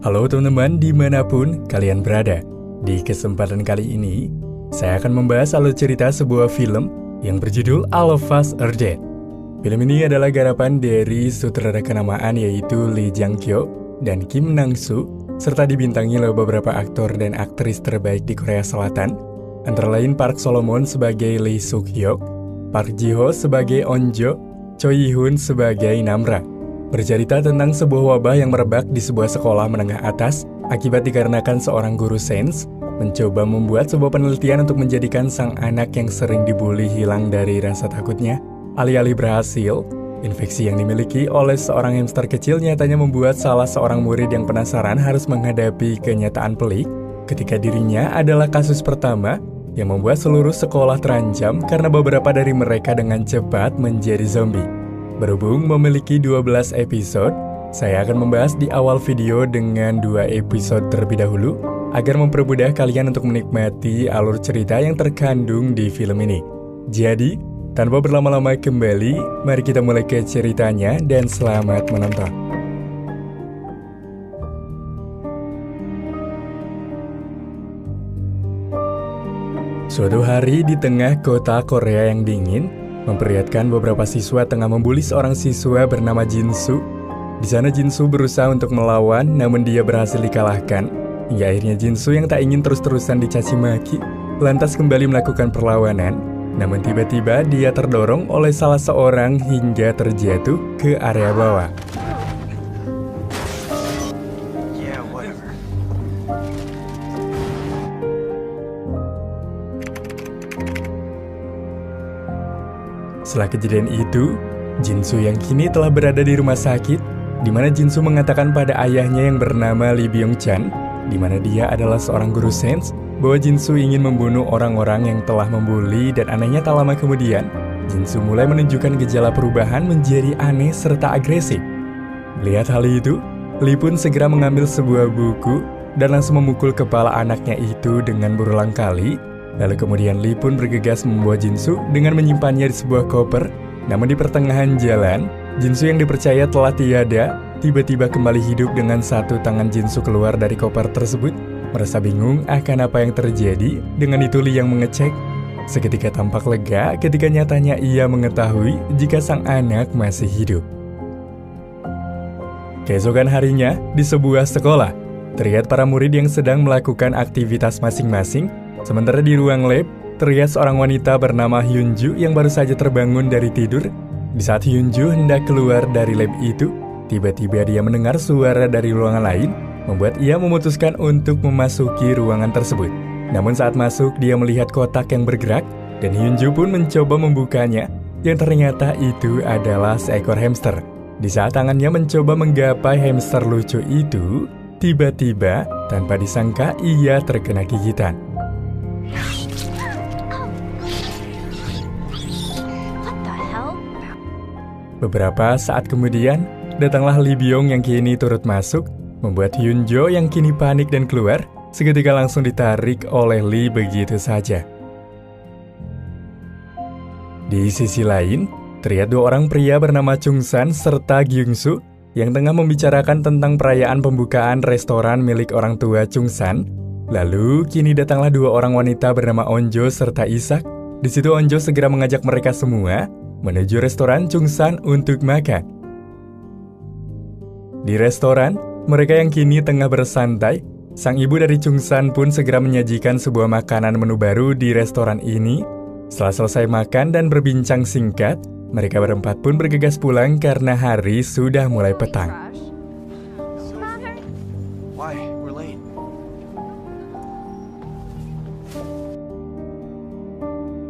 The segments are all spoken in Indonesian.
Halo teman-teman dimanapun kalian berada. Di kesempatan kali ini, saya akan membahas alur cerita sebuah film yang berjudul All of Us Are Dead. Film ini adalah garapan dari sutradara kenamaan yaitu Lee Jang-kyo dan Kim Nang-soo, serta dibintangi oleh beberapa aktor dan aktris terbaik di Korea Selatan, antara lain Park Solomon sebagai Lee Suk-hyuk, Park Ji-ho sebagai Onjo, Choi Yi-hoon sebagai Namra. Bercerita tentang sebuah wabah yang merebak di sebuah sekolah menengah atas akibat dikarenakan seorang guru sains mencoba membuat sebuah penelitian untuk menjadikan sang anak yang sering dibully hilang dari rasa takutnya. Alih-alih berhasil, infeksi yang dimiliki oleh seorang hamster kecil nyatanya membuat salah seorang murid yang penasaran harus menghadapi kenyataan pelik ketika dirinya adalah kasus pertama yang membuat seluruh sekolah terancam karena beberapa dari mereka dengan cepat menjadi zombie. Berhubung memiliki 12 episode, saya akan membahas di awal video dengan 2 episode terlebih dahulu agar mempermudah kalian untuk menikmati alur cerita yang terkandung di film ini. Jadi, tanpa berlama-lama kembali, mari kita mulai ke ceritanya dan selamat menonton. Suatu hari di tengah kota Korea yang dingin, memperlihatkan beberapa siswa tengah membuli seorang siswa bernama Jin-soo. Di sana Jin-soo berusaha untuk melawan, namun dia berhasil dikalahkan. Hingga akhirnya Jin-soo yang tak ingin terus-terusan dicaci maki, lantas kembali melakukan perlawanan. Namun tiba-tiba dia terdorong oleh salah seorang hingga terjatuh ke area bawah. Setelah kejadian itu, Jin-soo yang kini telah berada di rumah sakit, di mana Jin-soo mengatakan pada ayahnya yang bernama Lee Byung-chan, di mana dia adalah seorang guru sains, bahwa Jin-soo ingin membunuh orang-orang yang telah membuli, dan anehnya tak lama kemudian, Jin-soo mulai menunjukkan gejala perubahan menjadi aneh serta agresif. Melihat hal itu, Lee pun segera mengambil sebuah buku dan langsung memukul kepala anaknya itu dengan berulang kali. Lalu kemudian Lee pun bergegas membawa Jin-soo dengan menyimpannya di sebuah koper. Namun di pertengahan jalan, Jin-soo yang dipercaya telah tiada, tiba-tiba kembali hidup dengan satu tangan Jin-soo keluar dari koper tersebut. Merasa bingung akan apa yang terjadi, dengan itu Lee yang mengecek. Seketika tampak lega ketika nyatanya ia mengetahui jika sang anak masih hidup. Keesokan harinya, di sebuah sekolah, terlihat para murid yang sedang melakukan aktivitas masing-masing. Sementara di ruang lab, terlihat seorang wanita bernama Hyunju yang baru saja terbangun dari tidur. Di saat Hyunju hendak keluar dari lab itu, tiba-tiba dia mendengar suara dari ruangan lain, membuat ia memutuskan untuk memasuki ruangan tersebut. Namun saat masuk, dia melihat kotak yang bergerak, dan Hyunju pun mencoba membukanya, yang ternyata itu adalah seekor hamster. Di saat tangannya mencoba menggapai hamster lucu itu, tiba-tiba, tanpa disangka, ia terkena gigitan. Beberapa saat kemudian, datanglah Lee Byung yang kini turut masuk, membuat Hyunjo yang kini panik dan keluar, seketika langsung ditarik oleh Lee begitu saja. Di sisi lain, terlihat dua orang pria bernama Chung-san serta Gyung-soo yang tengah membicarakan tentang perayaan pembukaan restoran milik orang tua Chung-san. Lalu, kini datanglah dua orang wanita bernama Onjo serta Isak. Di situ Onjo segera mengajak mereka semua menuju restoran Chung-san untuk makan. Di restoran, mereka yang kini tengah bersantai, sang ibu dari Chung-san pun segera menyajikan sebuah makanan menu baru di restoran ini. Setelah selesai makan dan berbincang singkat, mereka berempat pun bergegas pulang karena hari sudah mulai petang.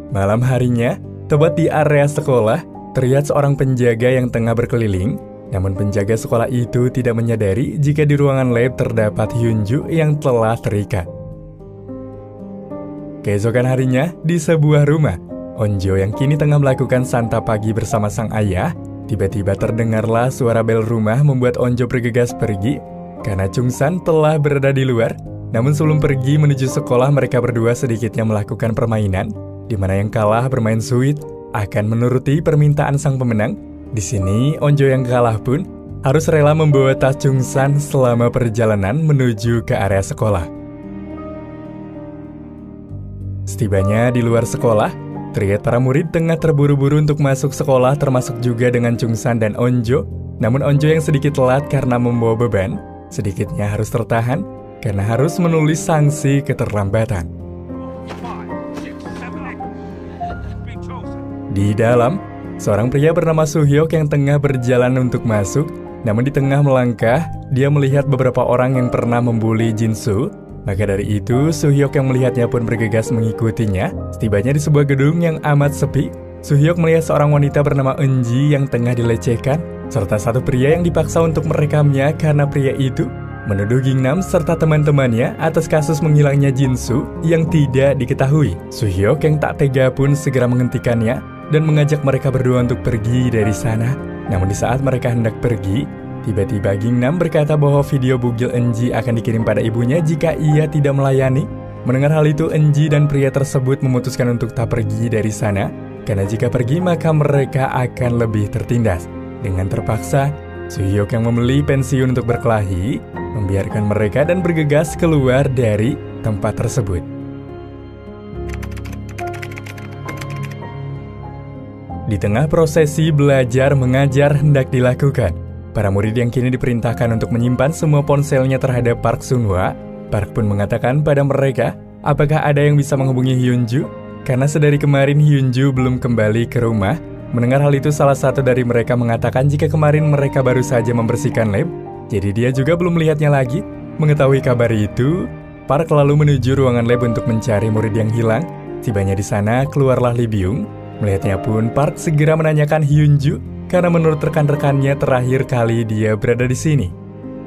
Malam harinya, tepat di area sekolah, terlihat seorang penjaga yang tengah berkeliling. Namun penjaga sekolah itu tidak menyadari jika di ruangan lab terdapat Hyunju yang telah terikat. Keesokan harinya, di sebuah rumah, Onjo yang kini tengah melakukan santap pagi bersama sang ayah, tiba-tiba terdengarlah suara bel rumah membuat Onjo bergegas pergi, karena Chung-san telah berada di luar. Namun sebelum pergi menuju sekolah, mereka berdua sedikitnya melakukan permainan, di mana yang kalah bermain sweet akan menuruti permintaan sang pemenang. Di sini, Onjo yang kalah pun harus rela membawa tas Chungsan selama perjalanan menuju ke area sekolah. Setibanya di luar sekolah, terlihat para murid tengah terburu-buru untuk masuk sekolah, termasuk juga dengan Chungsan dan Onjo. Namun Onjo yang sedikit telat karena membawa beban, sedikitnya harus tertahan karena harus menulis sanksi keterlambatan. Di dalam, seorang pria bernama Suhyok yang tengah berjalan untuk masuk, namun di tengah melangkah, dia melihat beberapa orang yang pernah membuli Jinsu. Maka dari itu, Suhyok yang melihatnya pun bergegas mengikutinya. Setibanya di sebuah gedung yang amat sepi, Suhyok melihat seorang wanita bernama Eunji yang tengah dilecehkan, serta satu pria yang dipaksa untuk merekamnya karena pria itu menuduh Gingnam serta teman-temannya atas kasus menghilangnya Jinsu yang tidak diketahui. Suhyok yang tak tega pun segera menghentikannya dan mengajak mereka berdua untuk pergi dari sana. Namun di saat mereka hendak pergi, tiba-tiba Gingnam berkata bahwa video bugil Eunji akan dikirim pada ibunya jika ia tidak melayani. Mendengar hal itu, Eunji dan pria tersebut memutuskan untuk tak pergi dari sana, karena jika pergi maka mereka akan lebih tertindas. Dengan terpaksa, Suhyok yang memilih pensiun untuk berkelahi, membiarkan mereka dan bergegas keluar dari tempat tersebut. Di tengah prosesi belajar mengajar hendak dilakukan, para murid yang kini diperintahkan untuk menyimpan semua ponselnya terhadap Park Sunhwa. Park pun mengatakan pada mereka, apakah ada yang bisa menghubungi Hyunju? Karena sedari kemarin Hyunju belum kembali ke rumah. Mendengar hal itu, salah satu dari mereka mengatakan jika kemarin mereka baru saja membersihkan lab, jadi dia juga belum melihatnya lagi. Mengetahui kabar itu, Park lalu menuju ruangan lab untuk mencari murid yang hilang. Tibanya di sana, keluarlah Lee Byung. Melihatnya pun, Park segera menanyakan Hyunju karena menurut rekan-rekannya terakhir kali dia berada di sini.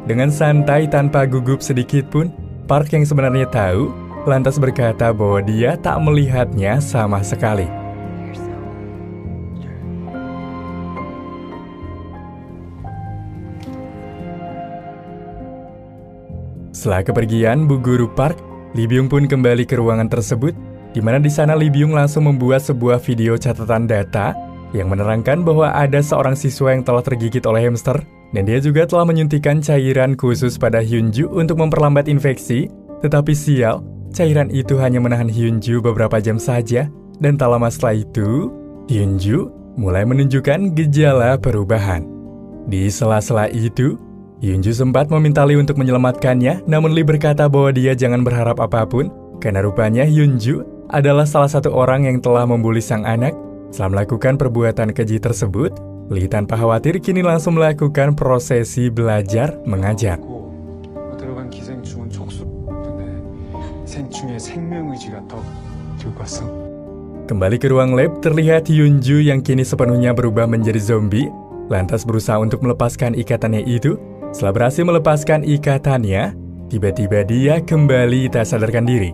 Dengan santai tanpa gugup sedikit pun, Park yang sebenarnya tahu, lantas berkata bahwa dia tak melihatnya sama sekali. Setelah kepergian Bu Guru Park, Lee Byung pun kembali ke ruangan tersebut, di mana di sana Lee Byung langsung membuat sebuah video catatan data yang menerangkan bahwa ada seorang siswa yang telah tergigit oleh hamster, dan dia juga telah menyuntikkan cairan khusus pada Hyunju untuk memperlambat infeksi. Tetapi sial, cairan itu hanya menahan Hyunju beberapa jam saja, dan tak lama setelah itu, Hyunju mulai menunjukkan gejala perubahan. Di sela-sela itu, Hyunju sempat meminta Lee untuk menyelamatkannya, namun Lee berkata bahwa dia jangan berharap apapun, karena rupanya Hyunju adalah salah satu orang yang telah membuli sang anak. Setelah melakukan perbuatan keji tersebut, Lee tanpa khawatir kini langsung melakukan prosesi belajar mengajar. Kembali ke ruang lab, terlihat Hyunju yang kini sepenuhnya berubah menjadi zombie, lantas berusaha untuk melepaskan ikatannya itu. Setelah berhasil melepaskan ikatannya, tiba-tiba dia kembali tak sadarkan diri.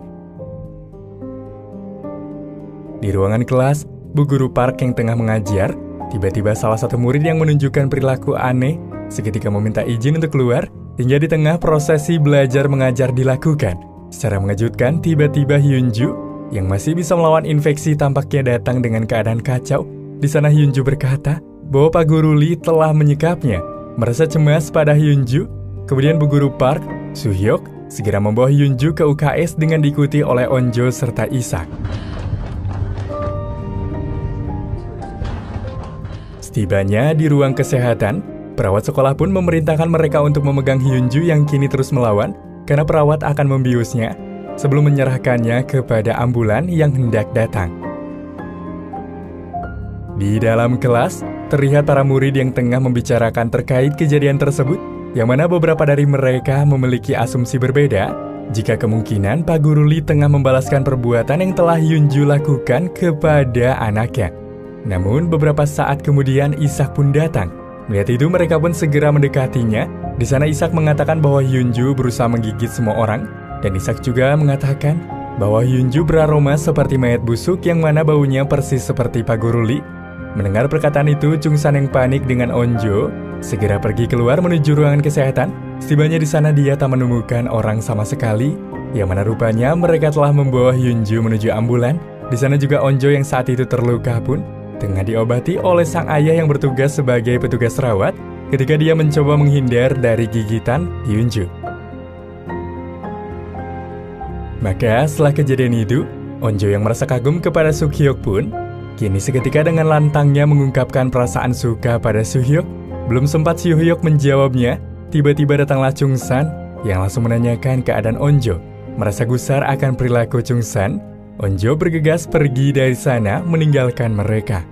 Di ruangan kelas, Bu Guru Park yang tengah mengajar, tiba-tiba salah satu murid yang menunjukkan perilaku aneh seketika meminta izin untuk keluar, hingga di tengah prosesi belajar mengajar dilakukan. Secara mengejutkan, tiba-tiba Hyunju yang masih bisa melawan infeksi tampaknya datang dengan keadaan kacau. Di sana Hyunju berkata bahwa Pak Guru Lee telah menyekapnya. Merasa cemas pada Hyunju, kemudian Bu Guru Park, Suhyok, segera membawa Hyunju ke UKS dengan diikuti oleh Onjo serta Isak. Setibanya di ruang kesehatan, perawat sekolah pun memerintahkan mereka untuk memegang Hyunju yang kini terus melawan, karena perawat akan membiusnya sebelum menyerahkannya kepada ambulan yang hendak datang. Di dalam kelas, terlihat para murid yang tengah membicarakan terkait kejadian tersebut, yang mana beberapa dari mereka memiliki asumsi berbeda, jika kemungkinan Pak Guru Lee tengah membalaskan perbuatan yang telah Hyunju lakukan kepada anaknya. Namun beberapa saat kemudian Isak pun datang. Melihat itu mereka pun segera mendekatinya. Di sana Isak mengatakan bahwa Hyunju berusaha menggigit semua orang, dan Isak juga mengatakan bahwa Hyunju beraroma seperti mayat busuk yang mana baunya persis seperti Pak Guru Lee. Mendengar perkataan itu, Chungsan yang panik dengan Onjo segera pergi keluar menuju ruangan kesehatan. Setibanya di sana dia tak menemukan orang sama sekali, yang mana rupanya mereka telah membawa Hyunju menuju ambulan. Di sana juga Onjo yang saat itu terluka pun tengah diobati oleh sang ayah yang bertugas sebagai petugas rawat. ketika dia mencoba menghindar dari gigitan Hyunju. Maka setelah kejadian itu, Onjo yang merasa kagum kepada Sukhyuk pun kini seketika dengan lantangnya mengungkapkan perasaan suka pada Suhyuk. Belum sempat Suhyuk menjawabnya, tiba-tiba datanglah Chungsan yang langsung menanyakan keadaan Onjo. Merasa gusar akan perilaku Chungsan, Onjo bergegas pergi dari sana meninggalkan mereka.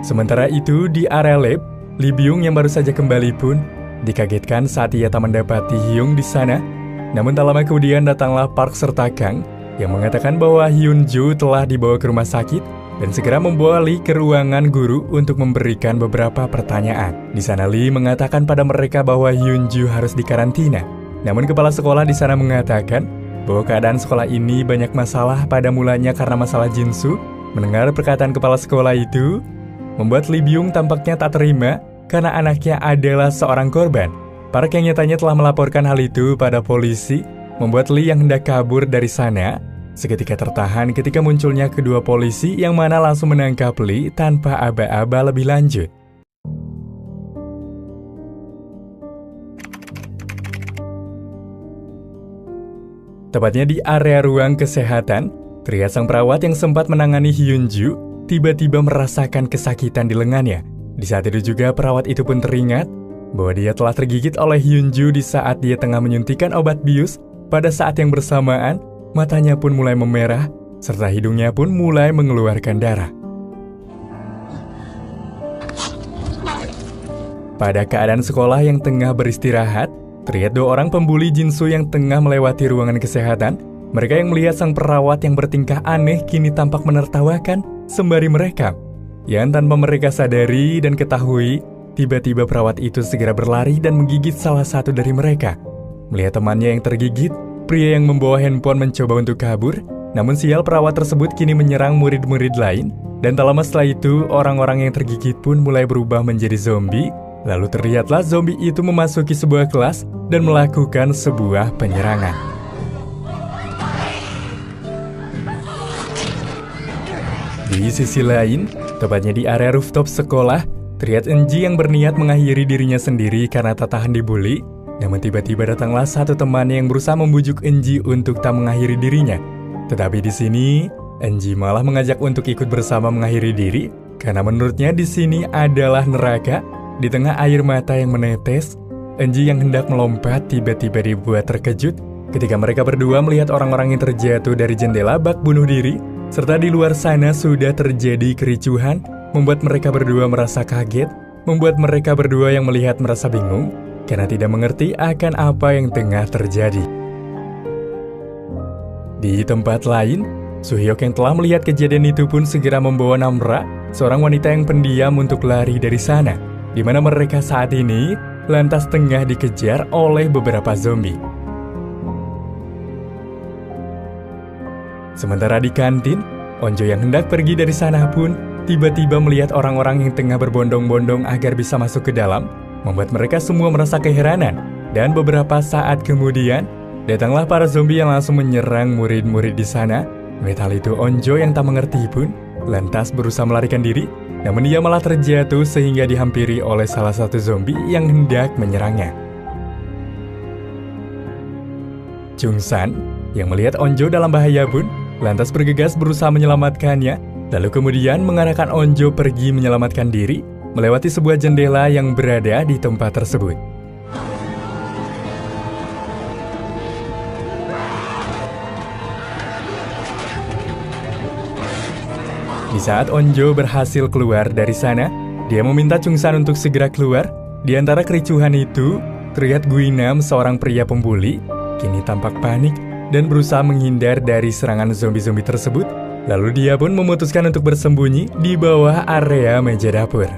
Sementara itu di area lab, Lee Byung yang baru saja kembali pun dikagetkan saat ia tak mendapati Hyung di sana. Namun tak lama kemudian datanglah Park serta Kang yang mengatakan bahwa Hyunju telah dibawa ke rumah sakit dan segera membawa Lee ke ruangan guru untuk memberikan beberapa pertanyaan. Di sana Lee mengatakan pada mereka bahwa Hyunju harus dikarantina. Namun kepala sekolah di sana mengatakan bahwa keadaan sekolah ini banyak masalah pada mulanya karena masalah Jinsu. Mendengar perkataan kepala sekolah itu membuat Lee Byung tampaknya tak terima karena anaknya adalah seorang korban. Park yang nyatanya telah melaporkan hal itu pada polisi, membuat Lee yang hendak kabur dari sana seketika tertahan ketika munculnya kedua polisi yang mana langsung menangkap Lee tanpa aba-aba lebih lanjut. Tepatnya di area ruang kesehatan, terlihat sang perawat yang sempat menangani Hyunju tiba-tiba merasakan kesakitan di lengannya. Di saat itu juga perawat itu pun teringat bahwa dia telah tergigit oleh Hyunju di saat dia tengah menyuntikkan obat bius. Pada saat yang bersamaan, matanya pun mulai memerah, serta hidungnya pun mulai mengeluarkan darah. Pada keadaan sekolah yang tengah beristirahat, terlihat dua orang pembuli Jinsu yang tengah melewati ruangan kesehatan. Mereka yang melihat sang perawat yang bertingkah aneh kini tampak menertawakan sembari merekam. Yang tanpa mereka sadari dan ketahui, tiba-tiba perawat itu segera berlari dan menggigit salah satu dari mereka. Melihat temannya yang tergigit, pria yang membawa handphone mencoba untuk kabur. Namun sial perawat tersebut kini menyerang murid-murid lain. Dan tak lama setelah itu, orang-orang yang tergigit pun mulai berubah menjadi zombie. Lalu terlihatlah zombie itu memasuki sebuah kelas dan melakukan sebuah penyerangan. Di sisi lain, tepatnya di area rooftop sekolah, terlihat Enji yang berniat mengakhiri dirinya sendiri karena tak tahan dibully. Namun tiba-tiba datanglah satu temannya yang berusaha membujuk Enji untuk tak mengakhiri dirinya. Tetapi di sini, Enji malah mengajak untuk ikut bersama mengakhiri diri karena menurutnya di sini adalah neraka. Di tengah air mata yang menetes, Enji yang hendak melompat tiba-tiba dibuat terkejut ketika mereka berdua melihat orang-orang yang terjatuh dari jendela bak bunuh diri. Serta di luar sana sudah terjadi kericuhan, membuat mereka berdua merasa kaget, membuat mereka berdua yang melihat merasa bingung, karena tidak mengerti akan apa yang tengah terjadi. Di tempat lain, Suhyuk yang telah melihat kejadian itu pun segera membawa Namra, seorang wanita yang pendiam untuk lari dari sana, di mana mereka saat ini lantas tengah dikejar oleh beberapa zombie. Sementara di kantin, Onjo yang hendak pergi dari sana pun tiba-tiba melihat orang-orang yang tengah berbondong-bondong agar bisa masuk ke dalam, membuat mereka semua merasa keheranan. Dan beberapa saat kemudian, datanglah para zombie yang langsung menyerang murid-murid di sana. Melihat hal itu, Onjo yang tak mengerti pun lantas berusaha melarikan diri, namun ia malah terjatuh sehingga dihampiri oleh salah satu zombie yang hendak menyerangnya. Chungsan yang melihat Onjo dalam bahaya pun lantas bergegas berusaha menyelamatkannya, lalu kemudian mengarahkan Onjo pergi menyelamatkan diri, melewati sebuah jendela yang berada di tempat tersebut. Di saat Onjo berhasil keluar dari sana, dia meminta Chungsan untuk segera keluar. Di antara kericuhan itu, terlihat Guinam, seorang pria pembuli, kini tampak panik dan berusaha menghindar dari serangan zombie-zombie tersebut. Lalu dia pun memutuskan untuk bersembunyi di bawah area meja dapur.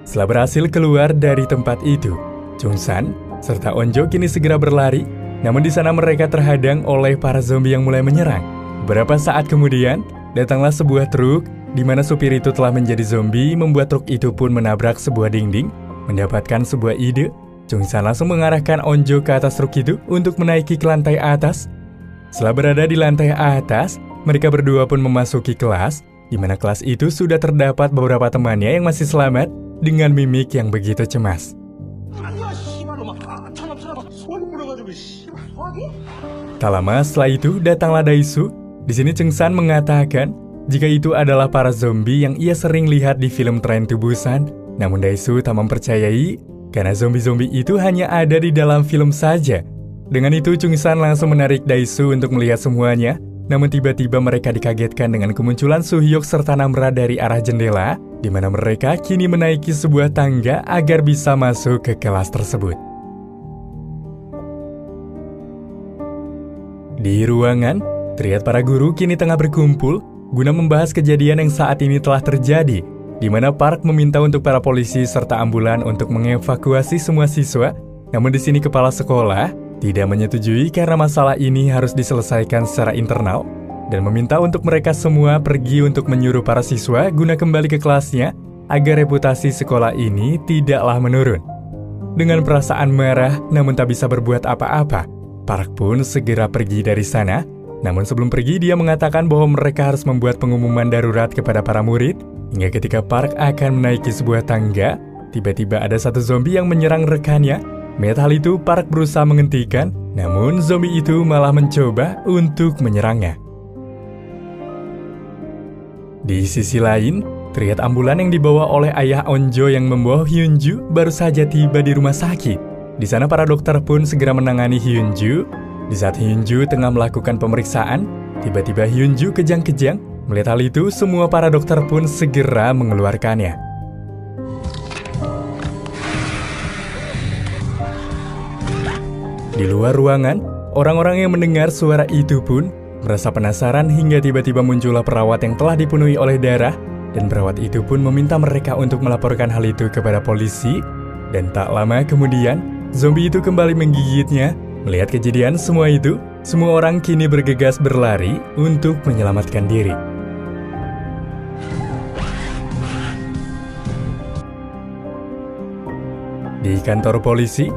Setelah berhasil keluar dari tempat itu, Chungsan serta Onjo kini segera berlari. Namun di sana mereka terhadang oleh para zombie yang mulai menyerang. Beberapa saat kemudian, datanglah sebuah truk di mana supir itu telah menjadi zombie, membuat truk itu pun menabrak sebuah dinding. Mendapatkan sebuah ide, Chungsan langsung mengarahkan Onjo ke atas truk itu untuk menaiki ke lantai atas. Setelah berada di lantai atas, mereka berdua pun memasuki kelas, di mana kelas itu sudah terdapat beberapa temannya yang masih selamat dengan mimik yang begitu cemas. Tak lama setelah itu datanglah Daisu. Di sini Chungsan mengatakan jika itu adalah para zombie yang ia sering lihat di film Train to Busan. Namun Daisu tak mempercayai karena zombie-zombie itu hanya ada di dalam film saja. Dengan itu Chungsan langsung menarik Daisu untuk melihat semuanya. Namun tiba-tiba mereka dikagetkan dengan kemunculan Suhyuk serta Namra dari arah jendela, di mana mereka kini menaiki sebuah tangga agar bisa masuk ke kelas tersebut. Di ruangan, terlihat para guru kini tengah berkumpul guna membahas kejadian yang saat ini telah terjadi, di mana Park meminta untuk para polisi serta ambulan untuk mengevakuasi semua siswa. Namun di sini kepala sekolah tidak menyetujui karena masalah ini harus diselesaikan secara internal dan meminta untuk mereka semua pergi untuk menyuruh para siswa guna kembali ke kelasnya agar reputasi sekolah ini tidaklah menurun. Dengan perasaan marah namun tak bisa berbuat apa-apa, Park pun segera pergi dari sana. Namun sebelum pergi dia mengatakan bahwa mereka harus membuat pengumuman darurat kepada para murid. Hingga ketika Park akan menaiki sebuah tangga, tiba-tiba ada satu zombie yang menyerang rekannya. Melihat hal itu, Park berusaha menghentikan, namun zombie itu malah mencoba untuk menyerangnya. Di sisi lain, terlihat ambulan yang dibawa oleh ayah Onjo yang membawa Hyunju baru saja tiba di rumah sakit. Di sana para dokter pun segera menangani Hyunju. Di saat Hyunju tengah melakukan pemeriksaan, tiba-tiba Hyunju kejang-kejang. Melihat hal itu, semua para dokter pun segera mengeluarkannya. Di luar ruangan, orang-orang yang mendengar suara itu pun merasa penasaran hingga tiba-tiba muncullah perawat yang telah dipenuhi oleh darah, dan perawat itu pun meminta mereka untuk melaporkan hal itu kepada polisi. Dan tak lama kemudian, zombie itu kembali menggigitnya. Melihat kejadian semua itu, semua orang kini bergegas berlari untuk menyelamatkan diri. Di kantor polisi,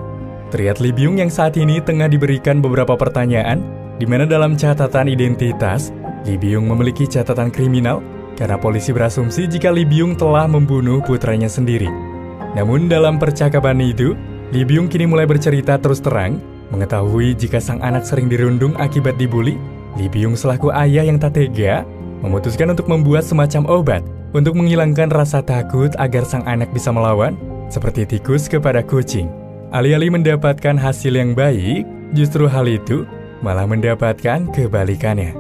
terlihat Lee Byung yang saat ini tengah diberikan beberapa pertanyaan, di mana dalam catatan identitas, Lee Byung memiliki catatan kriminal karena polisi berasumsi jika Lee Byung telah membunuh putranya sendiri. Namun dalam percakapan itu, Lee Byung kini mulai bercerita terus terang, mengetahui jika sang anak sering dirundung akibat dibully. Lee Byung selaku ayah yang tak tega, memutuskan untuk membuat semacam obat untuk menghilangkan rasa takut agar sang anak bisa melawan, seperti tikus kepada kucing. Alih-alih mendapatkan hasil yang baik, justru hal itu malah mendapatkan kebalikannya.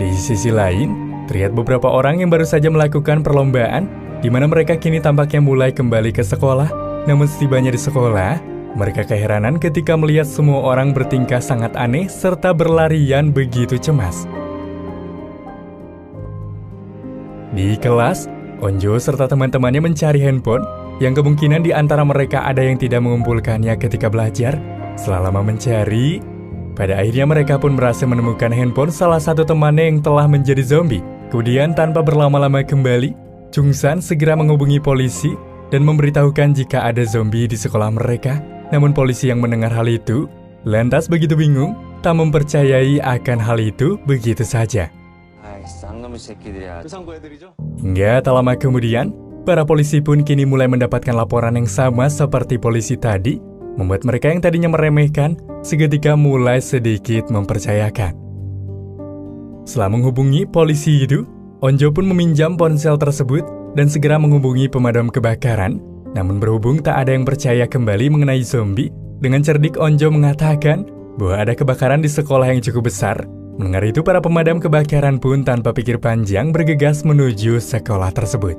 Di sisi lain, terlihat beberapa orang yang baru saja melakukan perlombaan, di mana mereka kini tampaknya mulai kembali ke sekolah. Namun setibanya di sekolah, mereka keheranan ketika melihat semua orang bertingkah sangat aneh serta berlarian begitu cemas. Di kelas, Onjo serta teman-temannya mencari handphone, yang kemungkinan di antara mereka ada yang tidak mengumpulkannya ketika belajar. Setelah lama mencari, pada akhirnya mereka pun berhasil menemukan handphone salah satu temannya yang telah menjadi zombie. Kemudian tanpa berlama-lama kembali, Chungsan segera menghubungi polisi dan memberitahukan jika ada zombie di sekolah mereka. Namun polisi yang mendengar hal itu lantas begitu bingung, tak mempercayai akan hal itu begitu saja. Hingga tak lama kemudian, para polisi pun kini mulai mendapatkan laporan yang sama seperti polisi tadi, membuat mereka yang tadinya meremehkan seketika mulai sedikit mempercayakan. Setelah menghubungi polisi itu, Onjo pun meminjam ponsel tersebut dan segera menghubungi pemadam kebakaran. Namun berhubung tak ada yang percaya kembali mengenai zombie, dengan cerdik Onjo mengatakan bahwa ada kebakaran di sekolah yang cukup besar. Mendengar itu, para pemadam kebakaran pun tanpa pikir panjang bergegas menuju sekolah tersebut.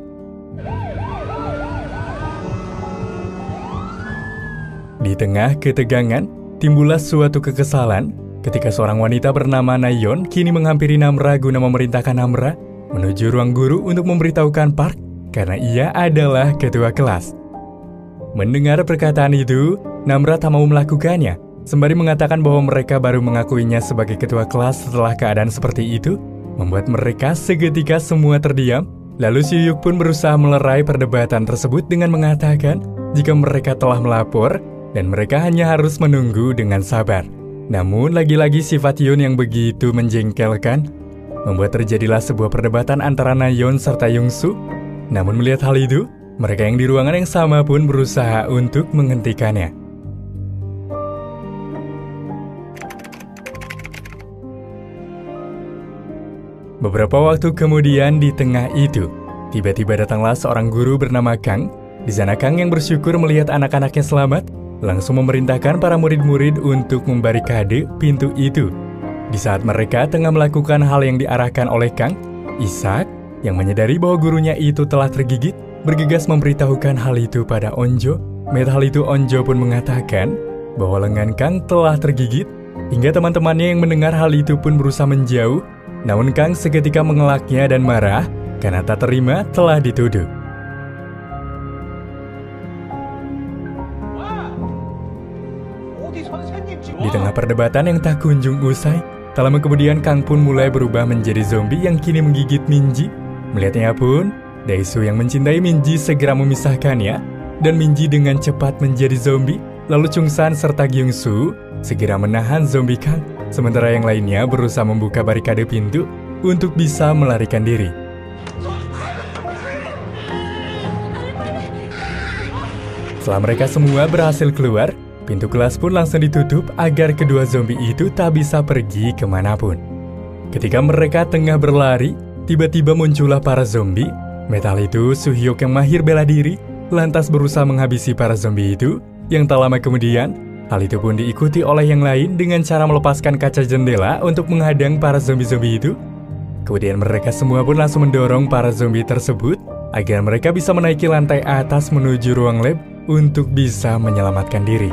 Di tengah ketegangan, timbullah suatu kekesalan ketika seorang wanita bernama Nayeon kini menghampiri Namra guna memerintahkan Namra menuju ruang guru untuk memberitahukan Park karena ia adalah ketua kelas. Mendengar perkataan itu, Namra tak mau melakukannya, sembari mengatakan bahwa mereka baru mengakuinya sebagai ketua kelas setelah keadaan seperti itu, membuat mereka seketika semua terdiam. Lalu Suhyuk pun berusaha melerai perdebatan tersebut dengan mengatakan jika mereka telah melapor dan mereka hanya harus menunggu dengan sabar. Namun lagi-lagi sifat Yoon yang begitu menjengkelkan membuat terjadilah sebuah perdebatan antara Nayeon serta Yongsoo. Namun melihat hal itu, mereka yang di ruangan yang sama pun berusaha untuk menghentikannya. Beberapa waktu kemudian di tengah itu, tiba-tiba datanglah seorang guru bernama Kang. Di sana Kang yang bersyukur melihat anak-anaknya selamat, langsung memerintahkan para murid-murid untuk membarikade pintu itu. Di saat mereka tengah melakukan hal yang diarahkan oleh Kang, Ishak yang menyadari bahwa gurunya itu telah tergigit, bergegas memberitahukan hal itu pada Onjo. Melihat hal itu, Onjo pun mengatakan bahwa lengan Kang telah tergigit, hingga teman-temannya yang mendengar hal itu pun berusaha menjauh. Namun Kang seketika mengelaknya dan marah karena tak terima telah dituduh. Di tengah perdebatan yang tak kunjung usai, tak lama kemudian Kang pun mulai berubah menjadi zombie yang kini menggigit Minji. Melihatnya pun, Daesoo yang mencintai Minji segera memisahkannya, dan Minji dengan cepat menjadi zombie. Lalu Chungsan serta Gyungsoo segera menahan zombie Kang, sementara yang lainnya berusaha membuka barikade pintu untuk bisa melarikan diri. Setelah mereka semua berhasil keluar, pintu kelas pun langsung ditutup agar kedua zombie itu tak bisa pergi kemanapun. Ketika mereka tengah berlari, tiba-tiba muncullah para zombie. Metal itu Soo-hyuk yang mahir bela diri, lantas berusaha menghabisi para zombie itu. Yang tak lama kemudian, hal itu pun diikuti oleh yang lain dengan cara melepaskan kaca jendela untuk menghadang para zombie-zombie itu. Kemudian mereka semua pun langsung mendorong para zombie tersebut agar mereka bisa menaiki lantai atas menuju ruang lab untuk bisa menyelamatkan diri.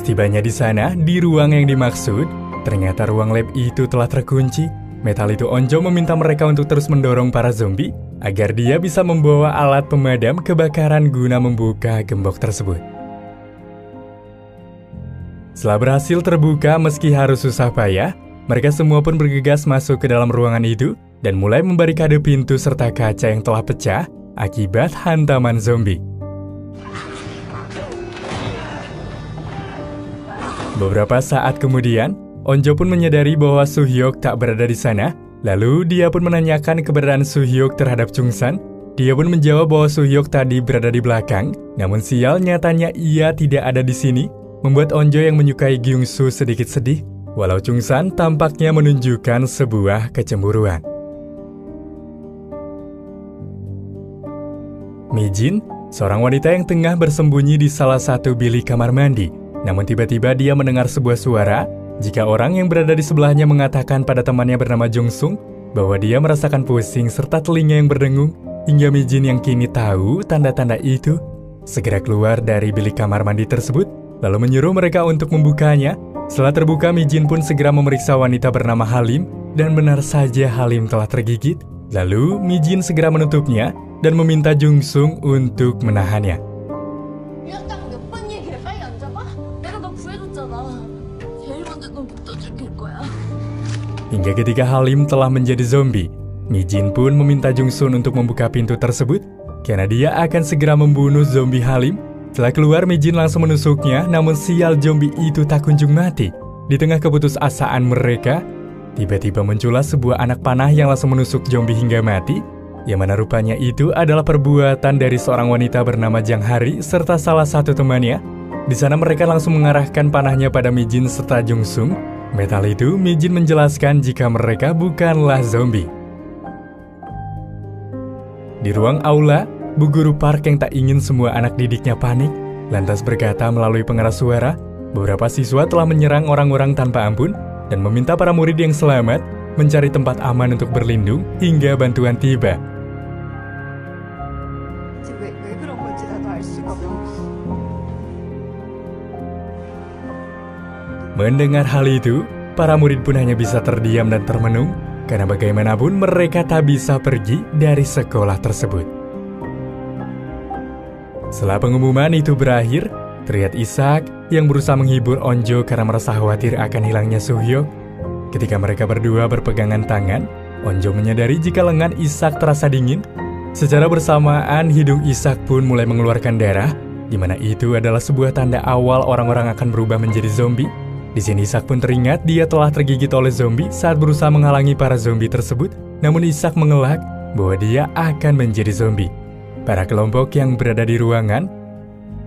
Setibanya di sana, di ruang yang dimaksud, ternyata ruang lab itu telah terkunci. Metal itu Onjo meminta mereka untuk terus mendorong para zombie agar dia bisa membawa alat pemadam kebakaran guna membuka gembok tersebut. Setelah berhasil terbuka meski harus susah payah, mereka semua pun bergegas masuk ke dalam ruangan itu dan mulai membarikade pintu serta kaca yang telah pecah akibat hantaman zombie. Beberapa saat kemudian, Onjo pun menyadari bahwa Soo-hyuk tak berada di sana. Lalu dia pun menanyakan keberadaan Soo-hyuk terhadap Chungsan. Dia pun menjawab bahwa Soo-hyuk tadi berada di belakang. Namun sial, nyatanya ia tidak ada di sini, membuat Onjo yang menyukai Gyungsoo sedikit sedih. Walau Chungsan tampaknya menunjukkan sebuah kecemburuan. Mi-jin, seorang wanita yang tengah bersembunyi di salah satu bilik kamar mandi. Namun tiba-tiba dia mendengar sebuah suara jika orang yang berada di sebelahnya mengatakan pada temannya bernama Jung-sung bahwa dia merasakan pusing serta telinga yang berdengung, hingga Mi-jin yang kini tahu tanda-tanda itu segera keluar dari bilik kamar mandi tersebut lalu menyuruh mereka untuk membukanya. Setelah terbuka, Mi-jin pun segera memeriksa wanita bernama Halim dan benar saja Halim telah tergigit. Lalu Mi-jin segera menutupnya dan meminta Jung-sung untuk menahannya. Hingga ketika Halim telah menjadi zombie, Mi-jin pun meminta Jung-sun untuk membuka pintu tersebut karena dia akan segera membunuh zombie Halim. Setelah keluar, Mi-jin langsung menusuknya, namun sial zombie itu tak kunjung mati. Di tengah keputusasaan mereka, tiba-tiba muncullah sebuah anak panah yang langsung menusuk zombie hingga mati, yang mana rupanya itu adalah perbuatan dari seorang wanita bernama Jang Hari serta salah satu temannya. Di sana mereka langsung mengarahkan panahnya pada Mi-jin serta Jung-sung. Metal itu, Mi-jin menjelaskan jika mereka bukanlah zombie. Di ruang aula, Bu Guru Park yang tak ingin semua anak didiknya panik, lantas berkata melalui pengeras suara, beberapa siswa telah menyerang orang-orang tanpa ampun dan meminta para murid yang selamat mencari tempat aman untuk berlindung hingga bantuan tiba. Mendengar hal itu, para murid pun hanya bisa terdiam dan termenung, karena bagaimanapun mereka tak bisa pergi dari sekolah tersebut. Setelah pengumuman itu berakhir, terlihat Ishak yang berusaha menghibur Onjo karena merasa khawatir akan hilangnya Soo-hyuk. Ketika mereka berdua berpegangan tangan, Onjo menyadari jika lengan Ishak terasa dingin. Secara bersamaan, hidung Ishak pun mulai mengeluarkan darah, di mana itu adalah sebuah tanda awal orang-orang akan berubah menjadi zombie. Di sini Ishak pun teringat dia telah tergigit oleh zombie saat berusaha menghalangi para zombie tersebut, namun Ishak mengelak bahwa dia akan menjadi zombie. Para kelompok yang berada di ruangan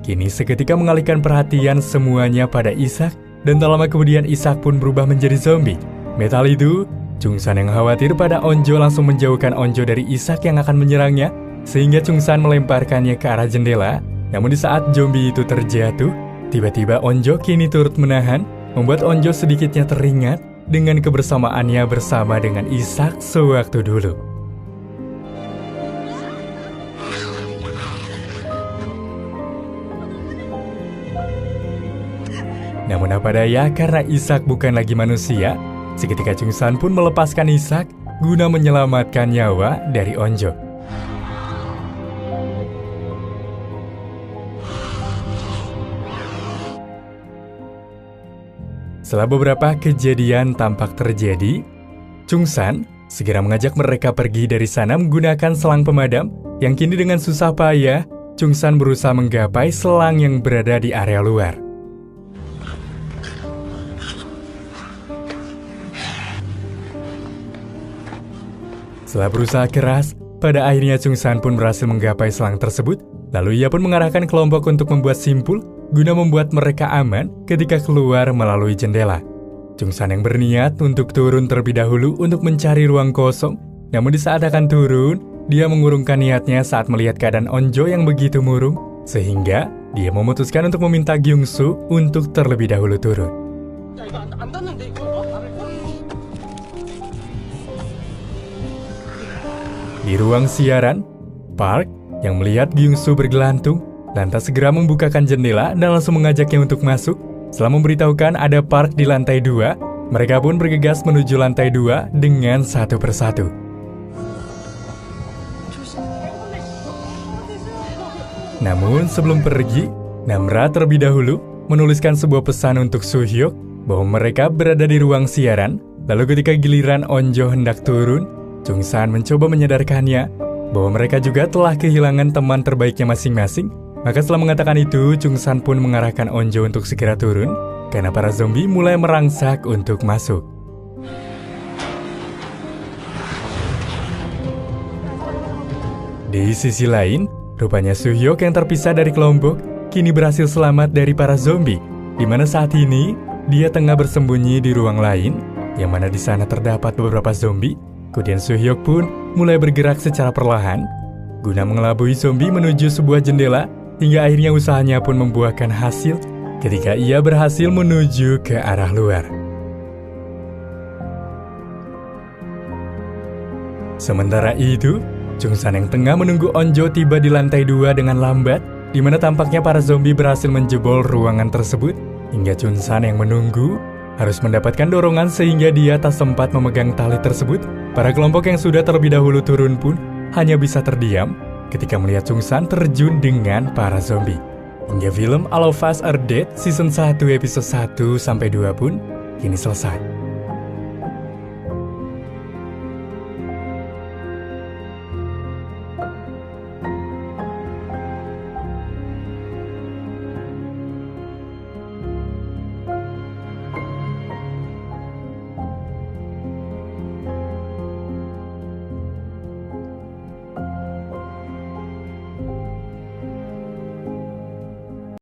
kini seketika mengalihkan perhatian semuanya pada Ishak, dan tak lama kemudian Ishak pun berubah menjadi zombie. Metal itu, Chungsan yang khawatir pada Onjo langsung menjauhkan Onjo dari Ishak yang akan menyerangnya, sehingga Chungsan melemparkannya ke arah jendela. Namun di saat zombie itu terjatuh, tiba-tiba Onjo kini turut menahan, membuat Onjo sedikitnya teringat dengan kebersamaannya bersama dengan Ishak sewaktu dulu. Namun apa daya, karena Ishak bukan lagi manusia, seketika Chungsan pun melepaskan Ishak guna menyelamatkan nyawa dari Onjo. Setelah beberapa kejadian tampak terjadi, Chungsan segera mengajak mereka pergi dari sana menggunakan selang pemadam yang kini dengan susah payah, Chungsan berusaha menggapai selang yang berada di area luar. Setelah berusaha keras, pada akhirnya Chungsan pun berhasil menggapai selang tersebut, lalu ia pun mengarahkan kelompok untuk membuat simpul guna membuat mereka aman ketika keluar melalui jendela. Chungsan yang berniat untuk turun terlebih dahulu untuk mencari ruang kosong, namun di saat akan turun, dia mengurungkan niatnya saat melihat keadaan Onjo yang begitu murung, sehingga dia memutuskan untuk meminta Gyung-soo untuk terlebih dahulu turun. Di ruang siaran, Park yang melihat Gyung-soo bergelantung, lantas segera membukakan jendela dan langsung mengajaknya untuk masuk. Setelah memberitahukan ada Park di lantai 2, mereka pun bergegas menuju lantai 2 dengan satu persatu. Namun sebelum pergi, Namra terlebih dahulu menuliskan sebuah pesan untuk Soo-hyuk bahwa mereka berada di ruang siaran. Lalu ketika giliran Onjo hendak turun, Chungsan mencoba menyadarkannya bahwa mereka juga telah kehilangan teman terbaiknya masing-masing. Maka setelah mengatakan itu, Chungsan pun mengarahkan Onjo untuk segera turun, karena para zombie mulai merangsak untuk masuk. Di sisi lain, rupanya Soo-hyuk yang terpisah dari kelompok kini berhasil selamat dari para zombie, di mana saat ini dia tengah bersembunyi di ruang lain, yang mana di sana terdapat beberapa zombie. Kemudian Soo-hyuk pun mulai bergerak secara perlahan guna mengelabui zombie menuju sebuah jendela, hingga akhirnya usahanya pun membuahkan hasil ketika ia berhasil menuju ke arah luar. Sementara itu, Chungsan yang tengah menunggu Onjo tiba di lantai 2 dengan lambat, di mana tampaknya para zombie berhasil menjebol ruangan tersebut, hingga Chungsan yang menunggu harus mendapatkan dorongan sehingga dia tak sempat memegang tali tersebut. Para kelompok yang sudah terlebih dahulu turun pun hanya bisa terdiam ketika melihat Chungsan terjun dengan para zombie. Hingga film All of Us Are Dead Season 1 episode 1-2 pun kini selesai.